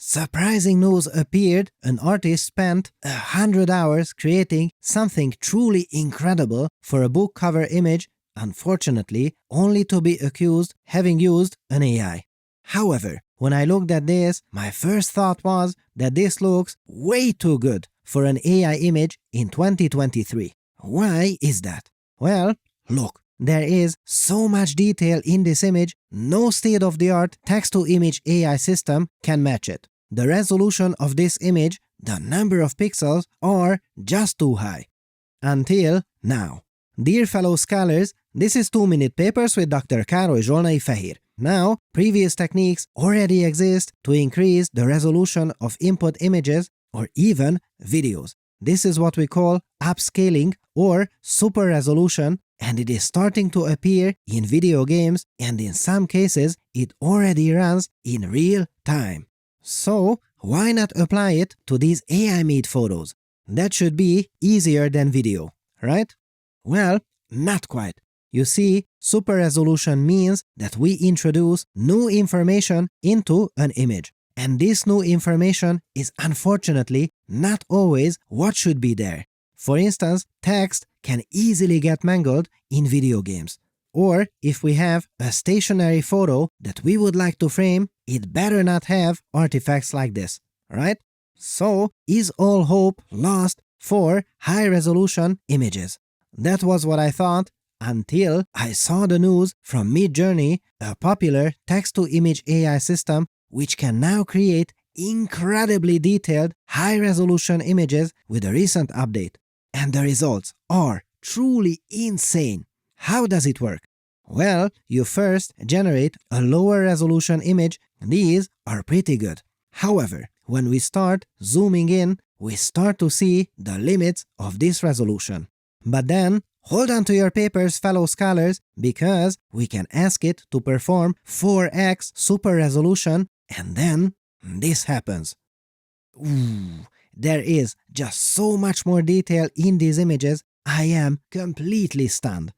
surprising news appeared. An artist spent 100 hours creating something truly incredible for a book cover image, unfortunately only to be accused having used an AI. However, when I looked at this, my first thought was that this looks way too good for an AI image in 2023. Why is that? Well, look, there is so much detail in this image, no state-of-the-art text-to-image AI system can match it. The resolution of this image, the number of pixels are just too high. Until now. Dear fellow scholars, this is 2-minute papers with Dr. Károly Zsolnai Fehér. Now, previous techniques already exist to increase the resolution of input images or even videos. This is what we call upscaling or super resolution, and it is starting to appear in video games, and in some cases it already runs in real time. So, why not apply it to these AI-made photos? That should be easier than video, right? Well, not quite. You see, super resolution means that we introduce new information into an image. And this new information is unfortunately not always what should be there. For instance, text can easily get mangled in video games. Or if we have a stationary photo that we would like to frame, it better not have artifacts like this, right? So, is all hope lost for high-resolution images? That was what I thought until I saw the news from Midjourney, a popular text-to-image AI system which can now create incredibly detailed, high-resolution images with a recent update. And the results are truly insane. How does it work? Well, you first generate a lower resolution image. These are pretty good. However, when we start zooming in, we start to see the limits of this resolution. But then, hold on to your papers, fellow scholars, because we can ask it to perform 4x super resolution, and then this happens. Ooh, there is just so much more detail in these images, I am completely stunned.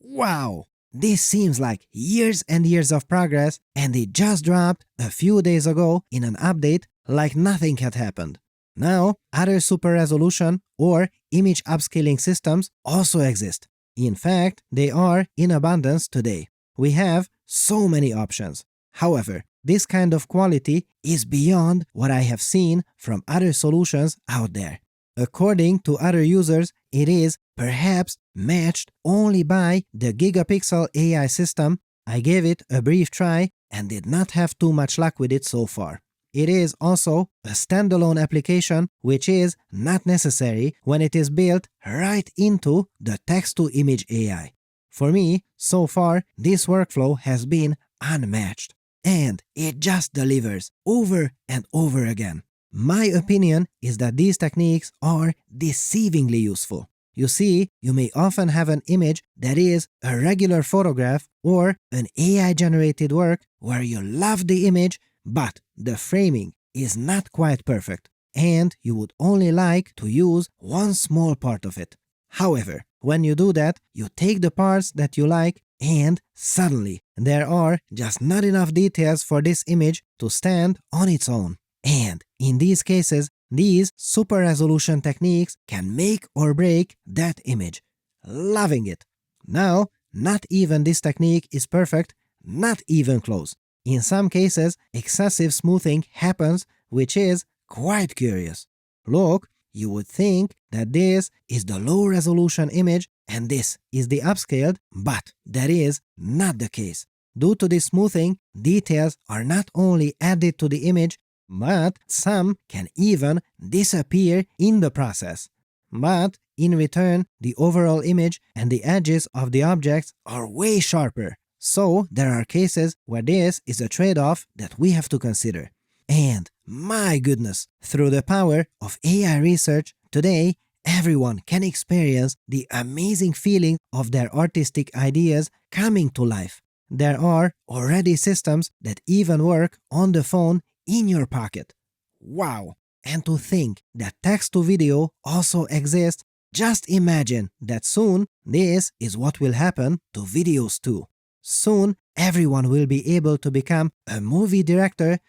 Wow! This seems like years and years of progress, and it just dropped a few days ago in an update like nothing had happened. Now, other super resolution or image upscaling systems also exist. In fact, they are in abundance today. We have so many options. However, this kind of quality is beyond what I have seen from other solutions out there. According to other users, it is perhaps matched only by the gigapixel AI system. I gave it a brief try and did not have too much luck with it so far. It is also a standalone application which is not necessary when it is built right into the text-to-image AI. For me, so far, this workflow has been unmatched. And it just delivers over and over again. My opinion is that these techniques are deceivingly useful. You see, you may often have an image that is a regular photograph or an AI-generated work where you love the image, but the framing is not quite perfect, and you would only like to use one small part of it. However, when you do that, you take the parts that you like, and suddenly there are just not enough details for this image to stand on its own. And in these cases, these super resolution techniques can make or break that image. Loving it. Now, not even this technique is perfect, not even close. In some cases, excessive smoothing happens, which is quite curious. Look, you would think that this is the low resolution image and this is the upscaled, but that is not the case. Due to this smoothing, details are not only added to the image, but some can even disappear in the process. But in return, the overall image and the edges of the objects are way sharper. So there are cases where this is a trade-off that we have to consider. And my goodness, through the power of AI research, today everyone can experience the amazing feeling of their artistic ideas coming to life. There are already systems that even work on the phone in your pocket. Wow! And to think that text-to-video also exists, just imagine that soon this is what will happen to videos too. Soon, everyone will be able to become a movie director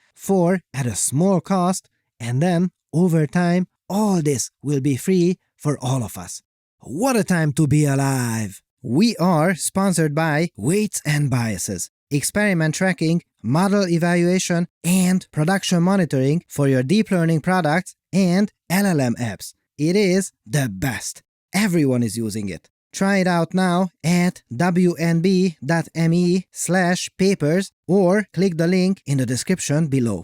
at a small cost, and then, over time, all this will be free for all of us. What a time to be alive! We are sponsored by Weights and Biases, experiment tracking, model evaluation, and production monitoring for your deep learning products and LLM apps. It is the best. Everyone is using it. Try it out now at wnb.me/papers or click the link in the description below.